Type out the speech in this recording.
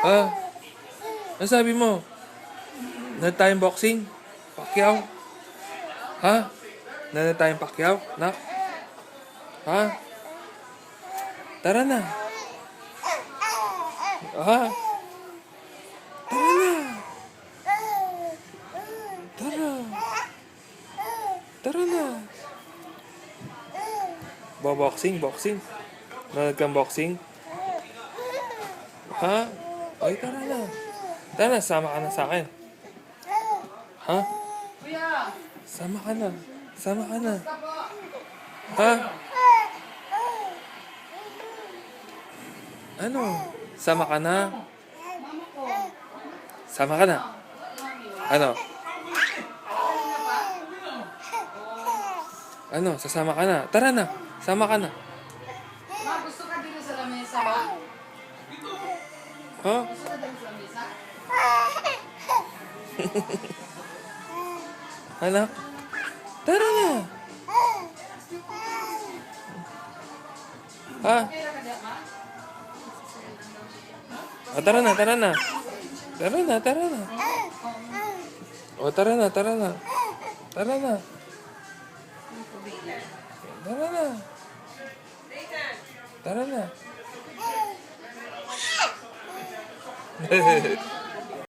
Ah, ano sabi mo? Nanood tayong boxing? Pacquiao? Ha? Nanood tayong Pacquiao? Nak? Ha? Tara na. Ha? Tara na. Tara. Tara na. Boxing? Nanood kang boxing? Ha? Ay, tara na. Tara na, sama ka na sa akin. Ha? Sama ka na. Sama ka na. Ha? Ano? Sama ka na? Sama ka na? Ano? Ano? Sasama ka na? Tara na. Sama ka na. Ma, gusto ka dito sa lamesa ba? Ha? Gusto ka dito sa lamesa? Anak? Tara na. Ha? Pera ka dyan, ma? O, tara na. Tara na. O, tara na. Tara na. Tara na.